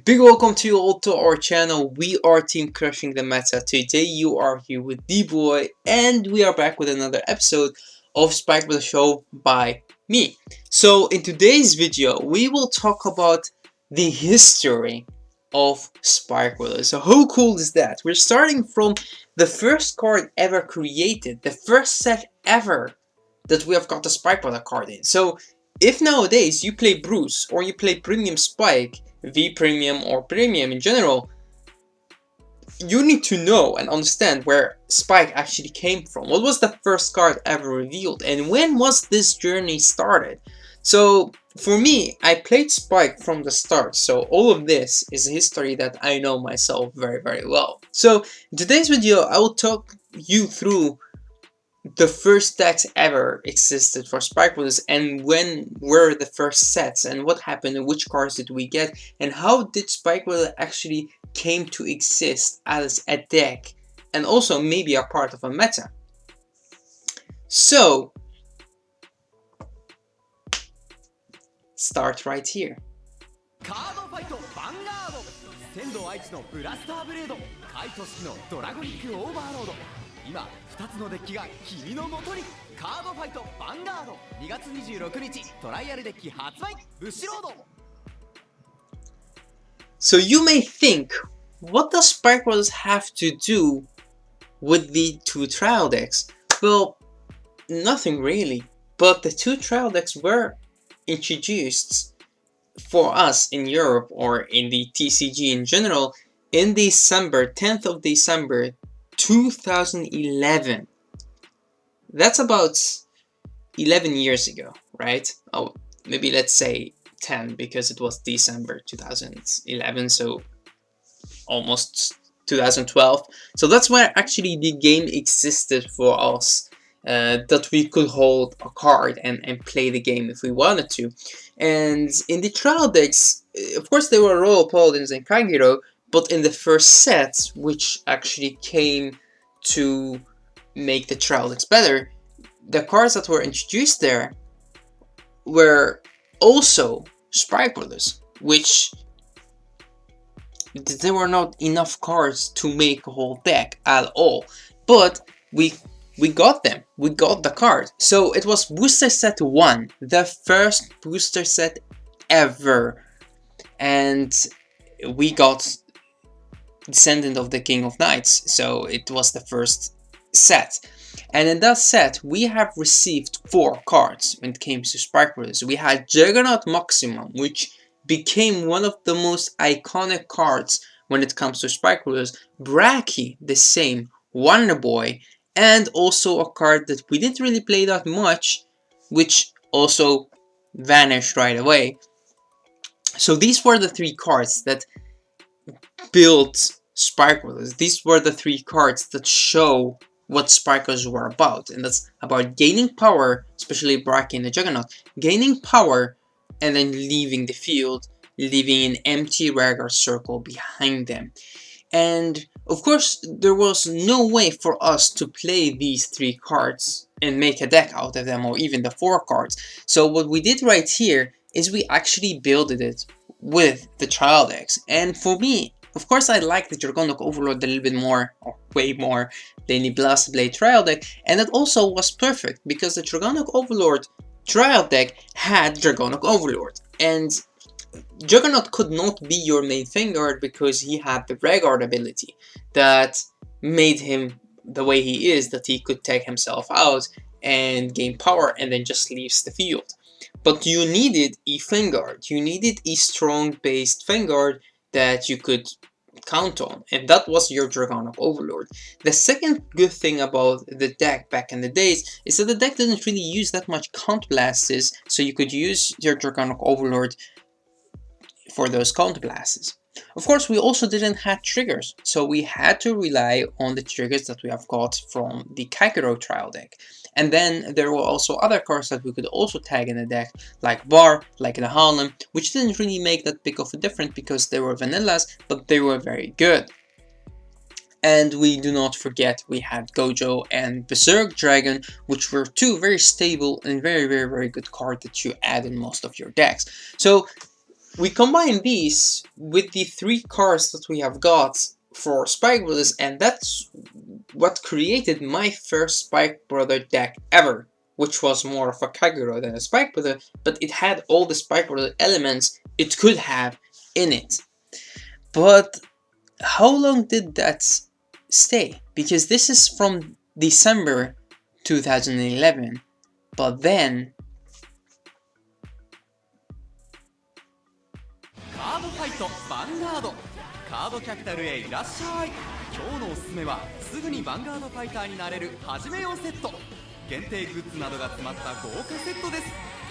Big welcome to you all to our channel. We are Team Crushing the Meta. Today you are here with D.BOY and we are back with another episode of Spike with the Show by me. So in today's video we will talk about the history of Spike Brothers. So how cool is that? We're starting from the first card ever created, the first set ever that we have got a Spike Brother card in. So if nowadays you play Bruce or you play Premium Spike, V Premium or Premium in general, you need to know and understand where Spike actually came from. What was the first card ever revealed and when was this journey started? So for me, I played Spike from the start, so all of this is a history that I know myself very well. So in today's video I will talk you through the first decks ever existed for Spike Brothers and when were the first sets and what happened and which cards did we get and how did Spike Brothers actually came to exist as a deck and also maybe a part of a meta. So start right here. Cardfight Vanguard 仙道愛知のブラスターブレードカイト式のドラゴニックオーバーロード今2つのデッキが君の元にカードファイトヴァンガード2月26日トライアルデッキ発売ブッシュロード So you may think, what does Spike Brothers have to do with the two trial decks? Well, nothing really, but the two trial decks were introduced for us in Europe or in the TCG in general in December, 10th of December 2011. That's about 11 years ago, right? Oh, maybe let's say 10 because it was December 2011, so almost 2012. So that's where actually the game existed for us, that we could hold a card and play the game if we wanted to. And in the trial decks, of course there were Royal Paladins and Kagero, but in the first set, which actually came to make the trial decks better, the cards that were introduced there were also Spike Brothers, which there were not enough cards to make a whole deck at all. But we got them. We got the card. So it was Booster Set 1, the first booster set ever. And we got Descendant of the King of Knights, so it was the first set. And in that set we have received 4 cards when it came to Spike Brothers. We had Juggernaut Maximum, which became one of the most iconic cards when it comes to Spike Brothers. Bracky, the same. Wonder Boy, and also a card that we didn't really play that much, which also vanished right away. So these were the 3 cards that built Spike Brothers. These were the 3 cards that show what Spike Brothers were about, and that's about gaining power, especially Bracky and the Juggernaut, gaining power and then leaving the field, leaving an empty Vanguard circle behind them. And of course there was no way for us to play these 3 cards and make a deck out of them, or even the 4 cards. So what we did right here is we actually builded it with the trial decks. And for me, of course, I like the Dragonic Overlord a little bit more, or way more, than the Blast Blade trial deck, and that also was perfect because the Dragonic Overlord trial deck had Dragonic Overlord, and Juggernaut could not be your main Vanguard because he had the Vanguard ability that made him the way he is, that he could take himself out and gain power and then just leaves the field. But you needed a Vanguard, you needed a strong based Vanguard that you could count on, and that was your Dragonic Overlord. The second good thing about the deck back in the days is that the deck didn't really use that much Count Blasts, so you could use your Dragonic Overlord for those Count Blasts. Of course, we also didn't have triggers, so we had to rely on the triggers that we have got from the Kagero trial deck. And then there were also other cards that we could also tag in the deck, like Bar, like the Harlem, which didn't really make that big of a difference because they were vanillas, but they were very good. And we do not forget we had Gojo and Berserk Dragon, which were 2 very stable and very good cards that you add in most of your decks. So we combine these with the 3 cards that we have got for Spike Brothers, and that's what created my first Spike Brother deck ever, which was more of a Kagero than a Spike Brother, but it had all the Spike Brother elements it could have in it. But how long did that stay? Because this is from December 2011, but then Cardfight Vanguard カードキャピタルへいらっしゃい。今日のおすすめはすぐにヴァンガードファイターになれるはじめようセット。限定グッズなどが詰まった豪華セットです。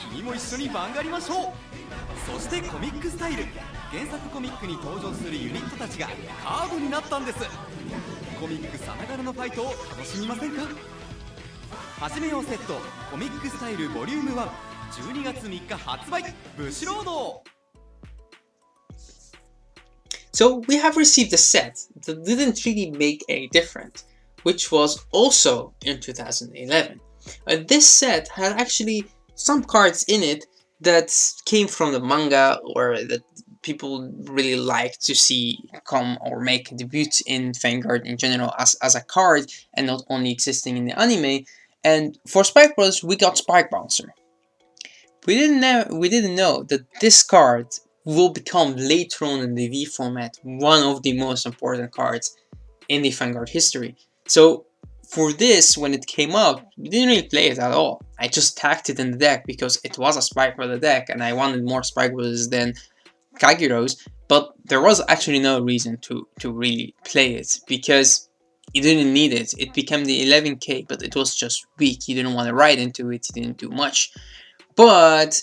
君も一緒にヴァンガりましょう。そしてコミックスタイル、原作コミックに登場するユニットたちがカードになったんです。コミックさながらのファイトを楽しみませんか。はじめようセットコミックスタイルボリューム1、12月3日発売、ブシロード。So we have received a set that didn't really make any difference, which was also in 2011. This set had actually some cards in it that came from the manga or that people really like to see come or make a debut in Vanguard in general as a card and not only existing in the anime. And for Spike Brothers, we got Spike Bouncer. We didn't know that this card will become later on in the V format one of the most important cards in the Vanguard history. So for this, when it came up, we didn't really play it at all. I just tacked it in the deck because it was a Spike Brother deck and I wanted more Spike Brothers than Kageros, but there was actually no reason to really play it because you didn't need it. It became the 11k, but it was just weak. You didn't want to ride into it, you didn't do much. But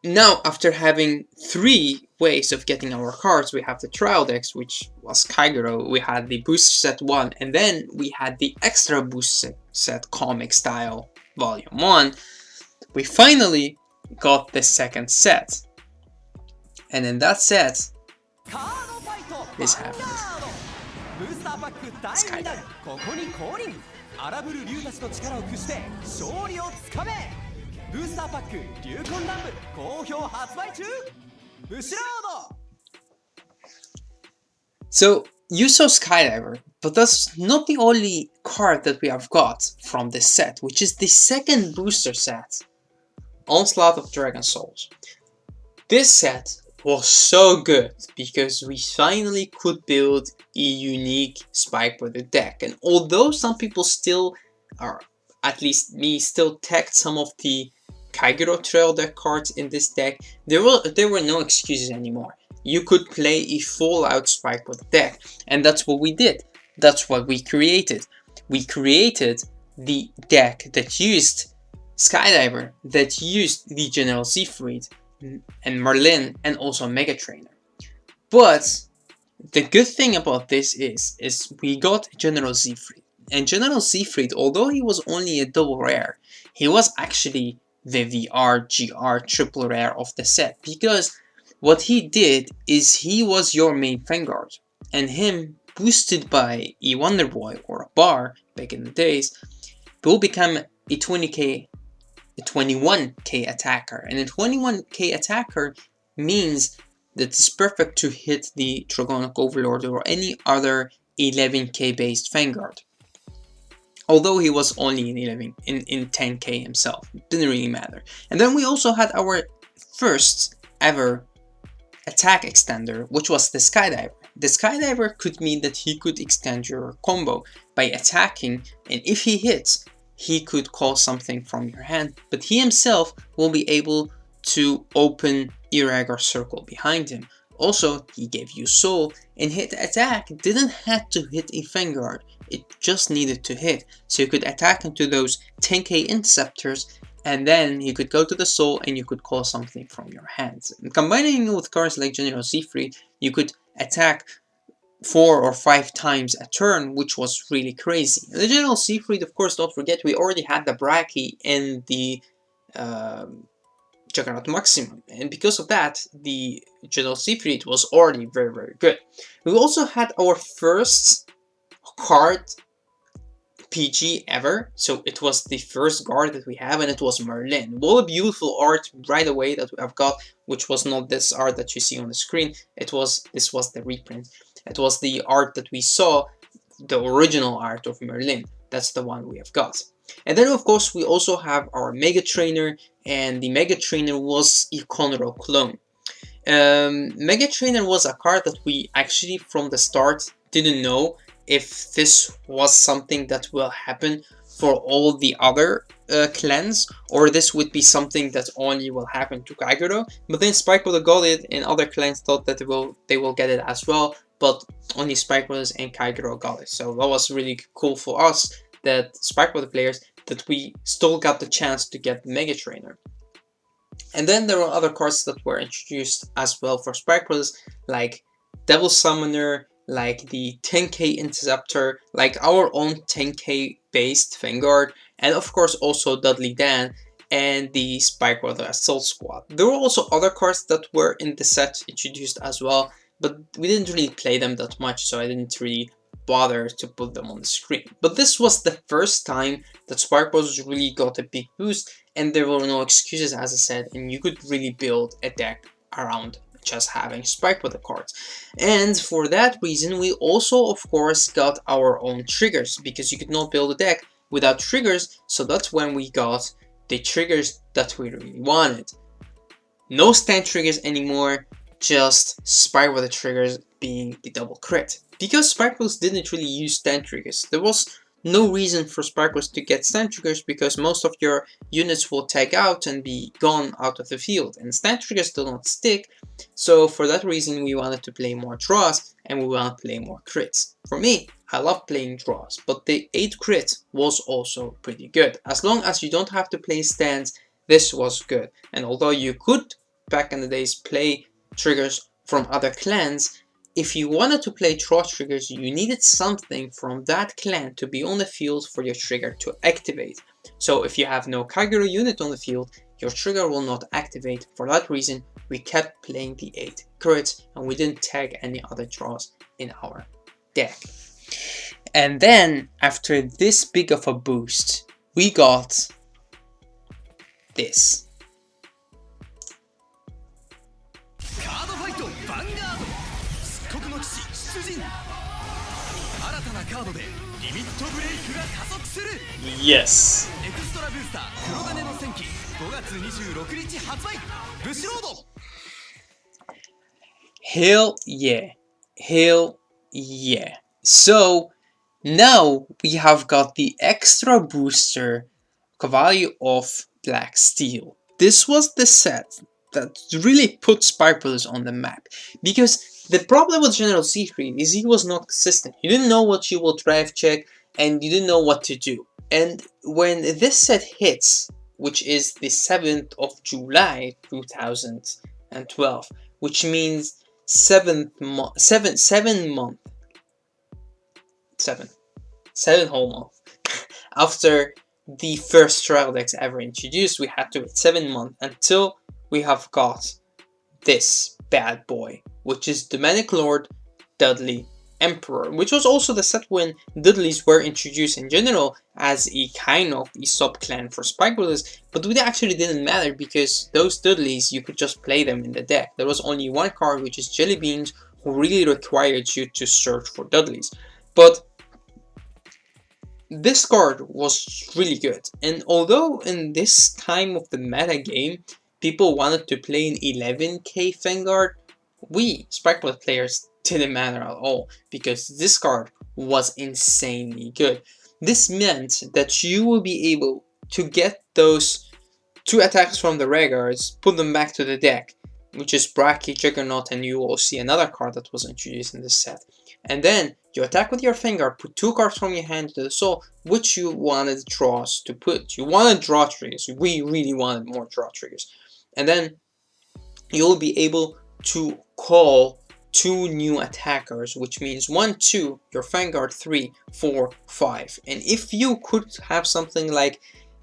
now, after having 3 ways of getting our cards, we have the trial decks, which was Kagero, we had the booster set 1, and then we had the extra booster set comic style volume 1. We finally got the second set. And in that set, this happened. Skydive. ブースターパック流魂乱舞好評発売中ブシロード So you saw Skydiver, but that's not the only card that we have got from this set, which is the second booster set, Onslaught of Dragon Souls. This set was so good because we finally could build a unique Spike Brother deck, and although some people still are, at least me, still tagged some of the Kagero trail deck cards in this deck, there were no excuses anymore. You could play a full-out Spike Brother deck, and that's what we did. That's what we created. We created the deck that used Skydiver, that used the General Siegfried and Merlin, and also Mega Trainer. But the good thing about this is we got General Siegfried. And General Siegfried, although he was only a double rare, he was actually the VR/GR triple rare of the set, because what he did is he was your main Vanguard, and him boosted by a Wonder Boy or a bar back in the days will become a 21k attacker, and a 21k attacker means that it's perfect to hit the Dragonic Overlord or any other 11k based Vanguard. Although he was only in 10k himself, it didn't really matter. And then we also had our first ever attack extender, which was the Skydiver. The Skydiver could mean that he could extend your combo by attacking, and if he hits, he could call something from your hand, but he himself will be able to open Irregular Circle behind him. Also, he gave you Soul, and hit attack didn't have to hit a Vanguard, it just needed to hit. So you could attack into those 10k interceptors, and then you could go to the Soul and you could call something from your hands. And combining it with cards like General Siegfried, you could attack 4 or 5 times a turn, which was really crazy. The General Siegfried, of course, don't forget, we already had the Brachy in the Juggernaut Maximum, and because of that, the General Siegfried was already very, very good. We also had our first card PG ever. So it was the first guard that we have, and it was Merlin. What a beautiful art right away that we have got, which was not this art that you see on the screen. This was the reprint. It was the art that we saw, the original art of Merlin. That's the one we have got. And then of course we also have our Mega Trainer, and the Mega Trainer was a Conroe clone. Mega Trainer was a card that we actually from the start didn't know if this was something that will happen for all the other clans, or this would be something that only will happen to Kaiguro. But then Spike Brothers got it, and other clans thought that they will get it as well, but only Spike Brothers and Kaiguro got it. So that was really cool for us, that Spike Brothers players, that we still got the chance to get Mega Trainer. And then there were other cards that were introduced as well for Spike Brothers, like Devil Summoner, like the 10k Interceptor, like our own 10k based Vanguard, and of course also Dudley Dan and the Spike Brothers Assault Squad. There were also other cards that were in the set introduced as well, but we didn't really play them that much, so I didn't really bother to put them on the screen. But this was the first time that Spike Brothers really got a big boost, and there were no excuses, as I said, and you could really build a deck around just having Spike Brothers cards. And for that reason, we also of course got our own triggers, because you could not build a deck without triggers. So that's when we got the triggers that we really wanted. No stand triggers anymore, just Spike Brothers triggers being the double crit. Because Spike Brothers didn't really use stand triggers, there was no reason for Spike Brothers to get stand triggers, because most of your units will tag out and be gone out of the field, and stand triggers do not stick. So for that reason, we wanted to play more draws, and we want to play more crits. For me, I love playing draws, but the 8 crit was also pretty good. As long as you don't have to play stands, this was good. And although you could, back in the days, play triggers from other clans, if you wanted to play draw triggers, you needed something from that clan to be on the field for your trigger to activate. So if you have no Kaiguro unit on the field, your trigger will not activate. For that reason, we kept playing the 8 crits, and we didn't tag any other draws in our deck. And then, after this big of a boost, we got this. Cardfight Vanguard 漆黒の騎士出陣新たなカードでリミットブレイクが加速する Yes! エクストラブースター黒金の戦記5月26日発売ブシロード Hell yeah! Hell yeah! So, now we have got the extra booster Cavalry of Black Steel. This was the set that really put Spike Brothers on the map, because the problem with General Siegfried is he was not consistent. You didn't know what you will drive check, and you didn't know what to do. And when this set hits, which is the 7th of July 2012, which means 7 whole months after the first trial decks ever introduced, we had to wait 7 months until we have got this bad boy, which is Demonic Lord Dudley Emperor, which was also the set when Dudleys were introduced in general as a kind of a sub-clan for Spike Brothers, but it actually didn't matter, because those Dudleys, you could just play them in the deck. There was only one card, which is Jelly Beans, who really required you to search for Dudleys. But this card was really good, and although in this time of the meta game, people wanted to play an 11k Vanguard, we, Spike Brothers players, didn't matter at all, because this card was insanely good. This meant that you will be able to get those 2 attacks from the Regards, put them back to the deck, which is Braki, Juggernaut, and you will see another card that was introduced in this set. And then you attack with your Vanguard, put 2 cards from your hand to the soul, which you wanted draws to put. You wanted draw triggers. We really wanted more draw triggers. And then you'll be able to call 2 new attackers, which means 1, 2, your Vanguard 3, 4, 5. And if you could have something like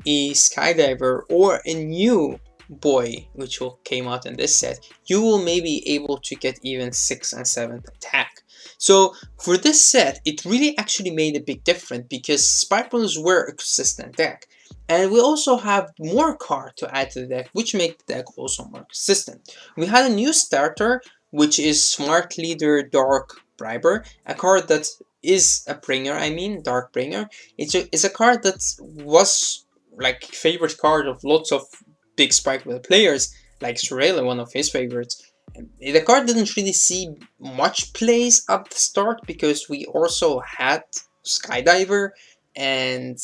a Skydiver or a new boy, which came out in this set, you will maybe able to get even 6th and 7th attack. So for this set, it really actually made a big difference because Spike Brothers were a consistent deck. And we also have more cards to add to the deck, which make the deck also more consistent. We had a new starter, which is Smart Leader Dark Briber, a card that is a bringer, Dark Bringer. It's a card that was like favorite card of lots of big Spike Brother players, like Sorella, one of his favorites. The card didn't really see much plays at the start because we also had Skydiver, and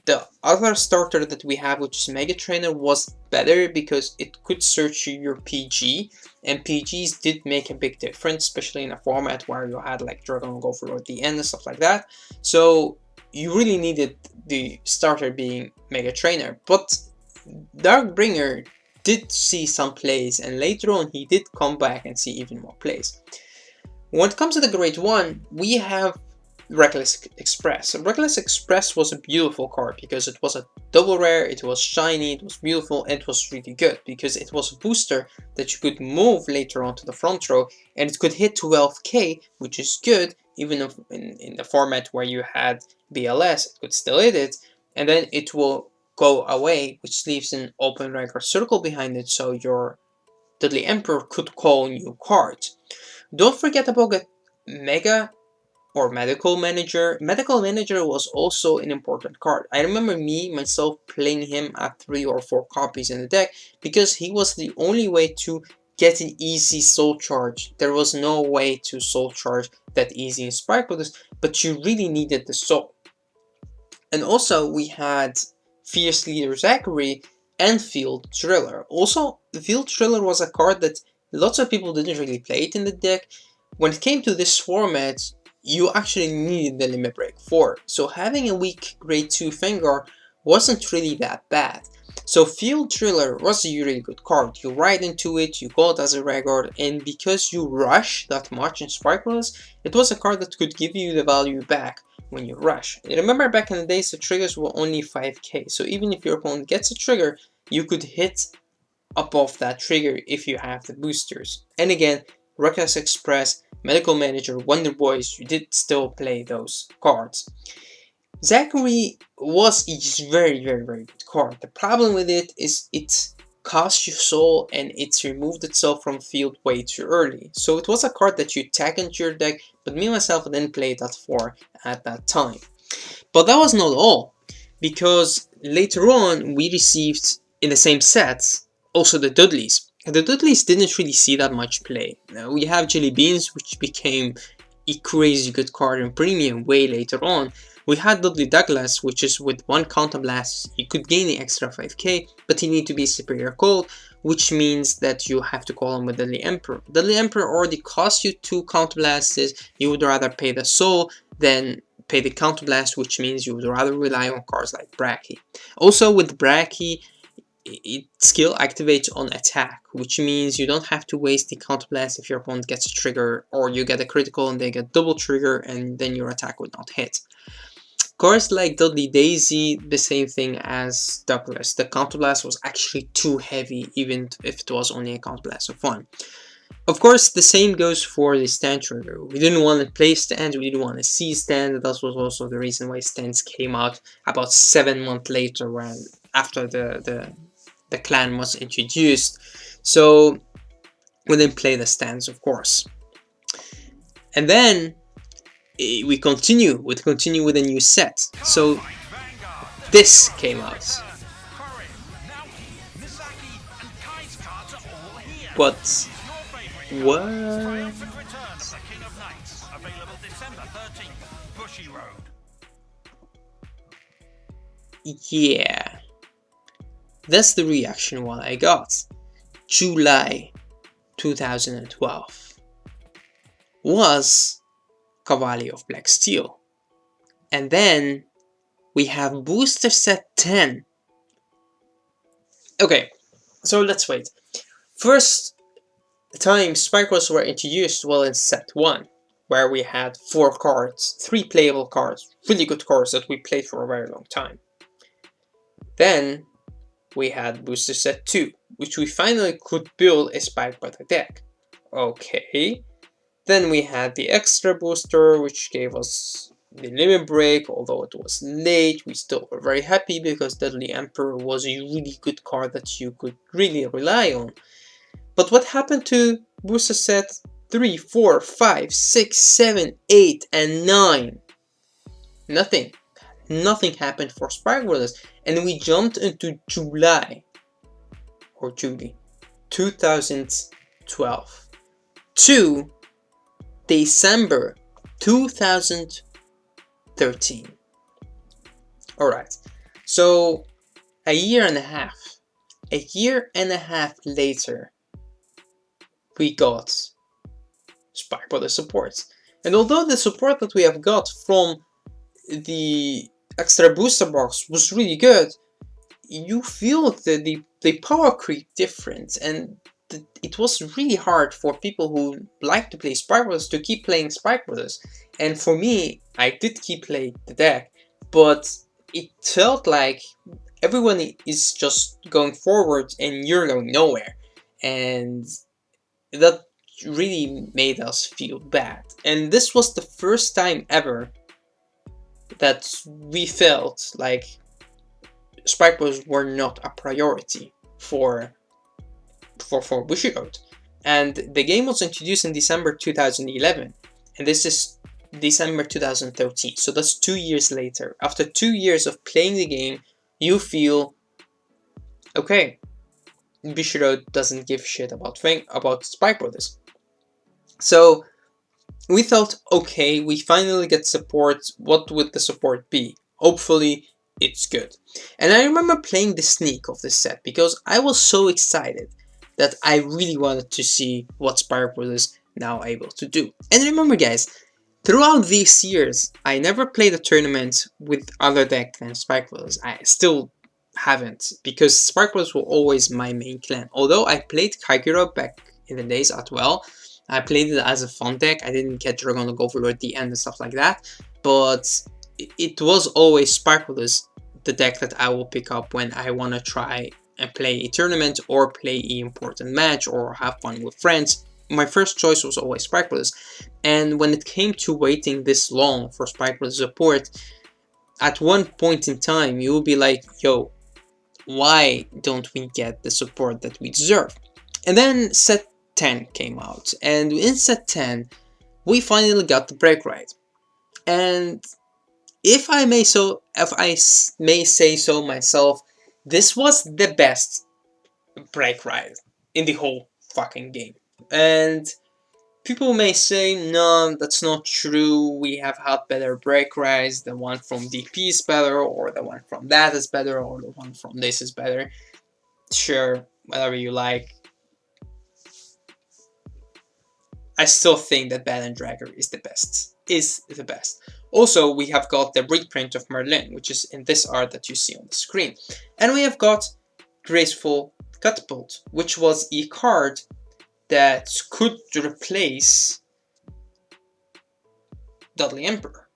the other starter that we have, which is Mega Trainer, was better because it could search your PG, and PGs did make a big difference, especially in a format where you had like DRAGONIC, OVERLORD, the end and stuff like that. So you really needed the starter being Mega Trainer, but Darkbringer did see some plays, and later on he did come back and see even more plays. When it comes to the Grade 1, we have Reckless Express. Reckless Express was a beautiful card because it was a double rare, it was shiny, it was beautiful, and it was really good because it was a booster that you could move later on to the front row, and it could hit 12k, which is good, even if in the format where you had BLS, it could still hit it, and then it will go away, which leaves an open regular circle behind it, so your Deadly Emperor could call new cards. Don't forget about the Mega or Medical Manager. Medical Manager was also an important card. I remember myself playing him at 3 or 4 copies in the deck because he was the only way to get an easy soul charge. There was no way to soul charge that easy in Spike Brothers, but you really needed the soul. And also we had Fierce Leader Zachary and Field Driller. Also, Field Driller was a card that lots of people didn't really play it in the deck. When it came to this format, you actually needed the Limit Break 4, so having a weak Grade 2 Vanguard wasn't really that bad. So Field Driller was a really good card. You ride into it, you go it as a Vanguard, and because you rush that much in Spike Brothers, it was a card that could give you the value back when you rush. Remember back in the days the triggers were only 5k, so even if your opponent gets a trigger, you could hit above that trigger if you have the boosters. And again, Reckless Express, Medical Manager, Wonder Boys, you did still play those cards. Zachary was a very good card. The problem with it is it cost you soul and it's removed itself from field way too early. So it was a card that you tag into your deck, but me myself didn't play that for at that time. But that was not all, because later on we received in the same sets also the Dudleys. The Dudleys didn't really see that much play. We have Jelly Beans, which became a crazy good card in premium way later on. We had Dudley Douglas, which is with one counterblast, you could gain the extra 5k, but you need to be superior cold, which means that you have to call him with Deadly Emperor. Deadly Emperor already costs you 2 counterblasts. You would rather pay the soul than pay the counterblast, which means you would rather rely on cards like Bracky. Also with Bracky, its skill activates on attack, which means you don't have to waste the counterblast if your opponent gets a trigger, or you get a critical and they get double trigger and then your attack would not hit. Cards like Dudley Daisy, the same thing as Douglas. The counterblast was actually too heavy, even if it was only a counterblast of 1. Of course, the same goes for the stand trigger. We didn't want to play stands, we didn't want to see stand. That was also the reason why stands came out about 7 months later, when after the clan was introduced. So we didn't play the stands, of course. And then we continue with a new set. So this came out. But what? Yeah. That's the reaction what I got. July 2012 was Cavalry of Black Steel. And then we have Booster Set 10. Okay, so let's wait. First time Spike Brothers were introduced well in Set 1, where we had 4 cards, 3 playable cards, really good cards that we played for a very long time. Then we had Booster Set 2, which we finally could build a Spike Brother deck. Okay. Then we had the extra booster, which gave us the limit break. Although it was late, we still were very happy because Deadly Emperor was a really good card that you could really rely on. But what happened to booster set 3, 4, 5, 6, 7, 8, and 9? Nothing. Nothing happened for Spark Brothers. And we jumped into July, or July, 2012 to December 2013. Alright, so a year and a half later, we got Spark Brothers support. And although the support that we have got from the extra booster box was really good, you feel the power creep difference, and it was really hard for people who like to play Spark Brothers to keep playing Spark Brothers. And for me, I did keep playing the deck, but it felt like everyone is just going forward and you're going nowhere, and that really made us feel bad. And this was the first time ever that we felt like Spark Brothers were not a priority for Bushiroad. And the game was introduced in December 2011, and this is December 2013, so that's 2 years later. After 2 years of playing the game, you feel, okay, Bushiroad doesn't give shit about Spark Brothers. So we thought, okay, we finally get support. What would the support be? Hopefully it's good. And I remember playing the sneak of this set because I was so excited that I really wanted to see what Spark Brothers now able to do. And remember guys, throughout these years, I never played a tournament with other deck than Spark Brothers. I still haven't, because Spark Brothers were always my main clan. Although I played Kagura back in the days as well, I played it as a fun deck. I didn't get DRAGONIC Overlord at the end and stuff like that, but it was always Spark Brothers, the deck that I will pick up when I want to try and play a tournament or play an important match or have fun with friends. My first choice was always Spark Brothers. And when it came to waiting this long for Spark Brothers support, at one point in time you will be like, yo, why don't we get the support that we deserve? And then set 10 came out, and in set 10 we finally got the break right. And if I may say so myself, this was the best break ride in the whole fucking game. And people may say, no, that's not true, we have had better break rides, the one from DP is better, or the one from that is better, or the one from this is better. Sure, whatever you like. I still think that Bad and Dragger is the best. Also, we have got the reprint of Merlin, which is in this art that you see on the screen. And we have got Graceful Catapult, which was a card that could replace Deadly Emperor.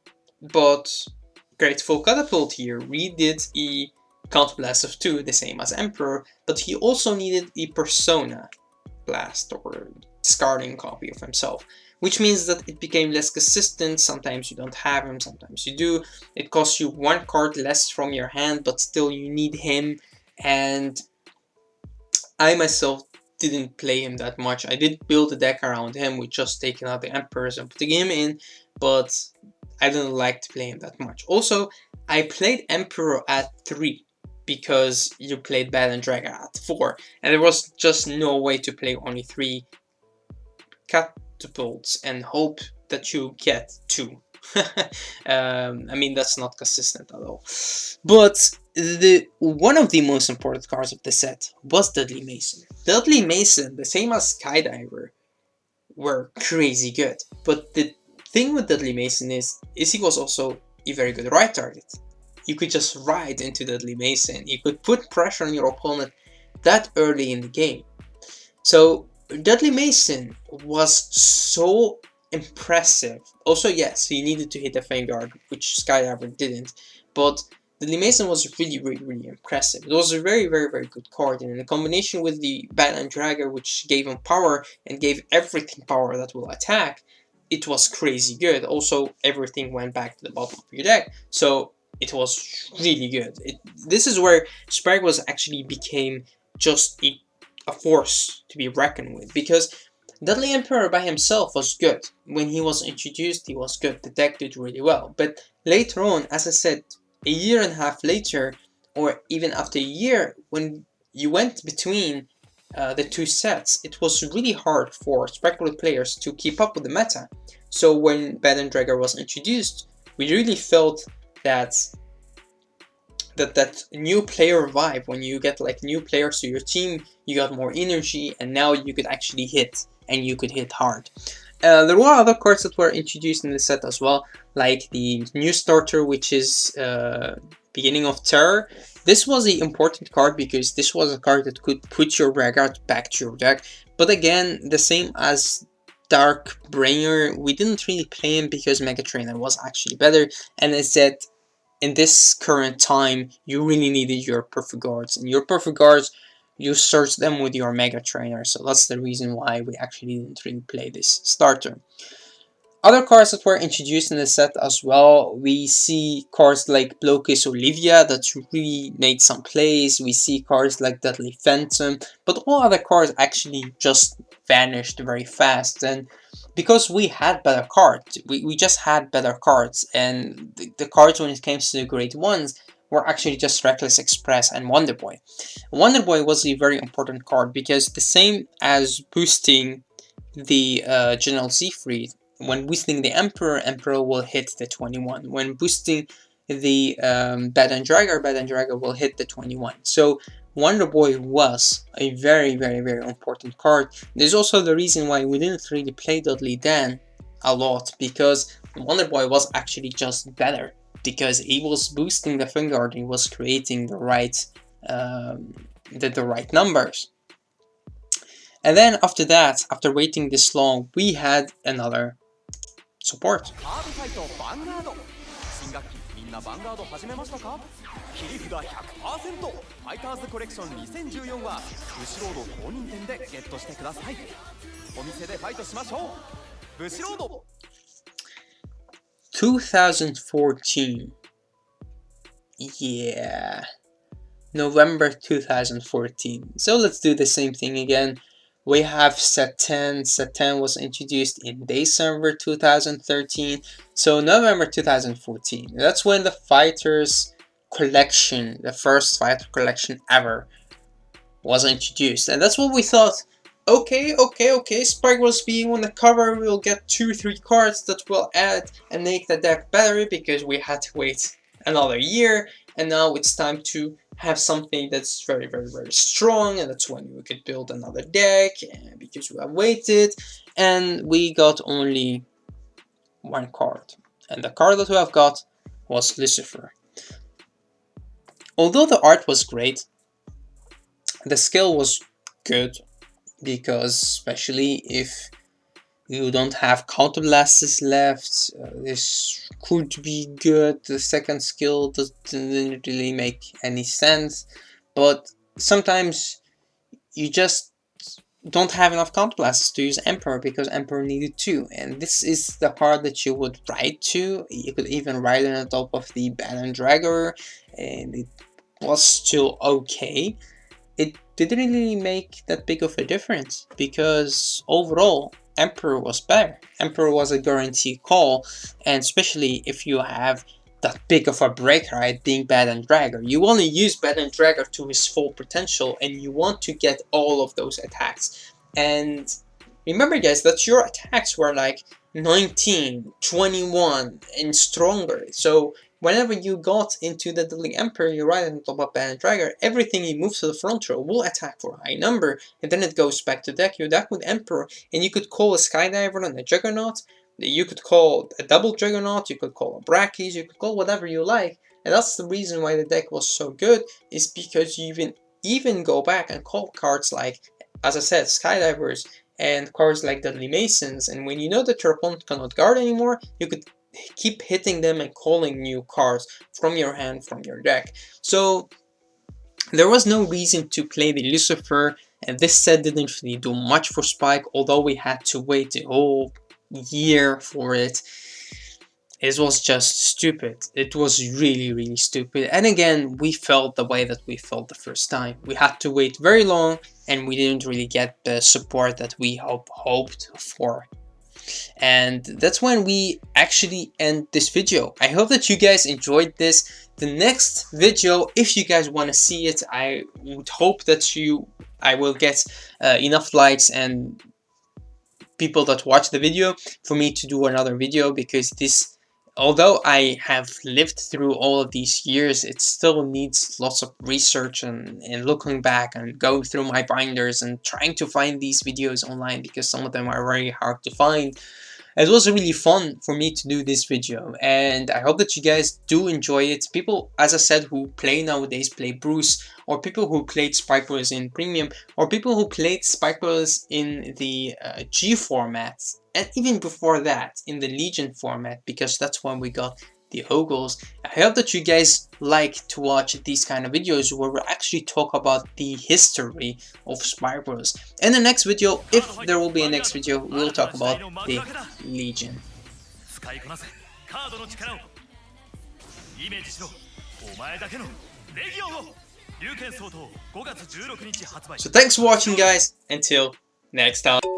But Graceful Catapult here redid a Counterblast of 2, the same as Emperor, but he also needed a Persona Blast or discarding copy of himself, which means that it became less consistent. Sometimes you don't have him, sometimes you do. It costs you one card less from your hand, but still you need him. And I myself didn't play him that much. I did build a deck around him with just taking out the Emperors and putting him in, but I didn't like to play him that much. Also, I played Emperor at 3 because you played Bad and Dragon at 4, and there was just no way to play only 3 catapults and hope that you get 2. I mean, that's not consistent at all. But one of the most important cards of the set was Deadly Mason. Deadly Mason, the same as Skydiver, were crazy good. But the thing with Deadly Mason is he was also a very good ride target. You could just ride into Deadly Mason. You could put pressure on your opponent that early in the game. So Deadly Mason was so impressive. Also, yes, he needed to hit a Vanguard, which Skydiver didn't. But Deadly Mason was really impressive. It was a very good card, and in a combination with the Battle and Dragger, which gave him power and gave everything power that will attack, it was crazy good. Also, everything went back to the bottom of your deck, so it was really good. This is where Sprague was actually became just a force to be reckoned with, because Deadly Emperor by himself was good. When he was introduced, he was good. The deck did really well. But later on, as I said, a year and a half later, or even after a year, when you went between the two sets, it was really hard for speculative players to keep up with the meta. So when Bad and Dragger was introduced, we really felt that that new player vibe. When you get like new players to your team, you got more energy, and now you could actually hit, and you could hit hard. There were other cards that were introduced in the set as well, like the new starter, which is Beginning of Terror. This was an important card because this was a card that could put your Vanguard back to your deck. But again, the same as Dark Brainer, we didn't really play him because Mega Trainer was actually better. And as said, in this current time, you really needed your Perfect Guards, and your Perfect Guards, you search them with your Mega Trainer, so that's the reason why we actually didn't really play this starter. Other cards that were introduced in the set as well, we see cards like Blocus Olivia that really made some plays, we see cards like Deadly Phantom, but all other cards actually just vanished very fast. And because we had better cards, we just had better cards, and the cards when it came to the great ones were actually just Reckless Express and Wonder Boy. Wonder Boy was a very important card because the same as boosting the General Siegfried, when boosting the Emperor, Emperor will hit the 21. When boosting the Bad and Dragger will hit the 21. So Wonder Boy was a very, very, very important card. There's also the reason why we didn't really play Dudley Dan a lot, because Wonder Boy was actually just better, because he was boosting the Vanguard, he was creating the right numbers. And then after that, after waiting this long, we had another support. Cardfight Vanguard 新学期みんなヴァンガード始めましたか？切り札 100%ファイターズコレクション2014はブシロード公認店でゲットしてください。お店でファイトしましょう。ブシロード 2014. Yeah. November 2014. So let's do the same thing again. We have set 10. Set 10 was introduced in December 2013. So November 2014. That's when the Fighters collection, the first Fighter collection ever, was introduced. And that's what we thought. Okay, Spike will be on the cover, we'll get 2-3 cards that will add and make the deck better, because we had to wait another year, and now it's time to have something that's very, very, very strong, and that's when we could build another deck, because we have waited, and we got only one card, and the card that we have got was Lucifer. Although the art was great, the skill was good, because especially if you don't have counterblasts left, this could be good. The second skill doesn't really make any sense, but sometimes you just don't have enough counterblasts to use Emperor, because Emperor needed 2, and this is the card that you would ride to. You could even ride it on top of the Bad and Dragger, and it was still okay. It didn't really make that big of a difference, because overall Emperor was better. Emperor was a guaranteed call, and especially if you have that big of a break ride being Bad and Dragger. You only use Bad and Dragger to his full potential, and you want to get all of those attacks. And remember guys, that your attacks were like 19, 21 and stronger. So whenever you got into the Deadly Emperor, you ride on top of Bad and Dragger, everything you move to the front row will attack for a high number, and then it goes back to deck. You deck with Emperor, and you could call a Skydiver and a Juggernaut, you could call a double Juggernaut, you could call a Brachys, you could call whatever you like, and that's the reason why the deck was so good, is because you even go back and call cards like, as I said, Skydivers, and cards like Deadly Masons, and when you know that your opponent cannot guard anymore, you could keep hitting them and calling new cards from your hand, from your deck. So there was no reason to play the Lucifer, and this set didn't really do much for Spike, although we had to wait the whole year for it. It was just stupid. It was really stupid. And again, we felt the way that we felt the first time. We had to wait very long, and we didn't really get the support that we hoped for. And that's when we actually end this video. I hope that you guys enjoyed this. The next video, if you guys want to see it, I would hope that I will get enough likes and people that watch the video for me to do another video, because this, although I have lived through all of these years, it still needs lots of research and looking back and going through my binders and trying to find these videos online, because some of them are very hard to find. It was really fun for me to do this video, and I hope that you guys do enjoy it. People, as I said, who play nowadays play Bruce, or people who played Spike Bros in Premium, or people who played Spike Bros in the G format, and even before that in the Legion format, because that's when we got the Ogles. I hope that you guys like to watch these kind of videos where we actually talk about the history of Spike Bros. In the next video, if there will be a next video, we'll talk about the Legion. So thanks for watching, guys. Until next time.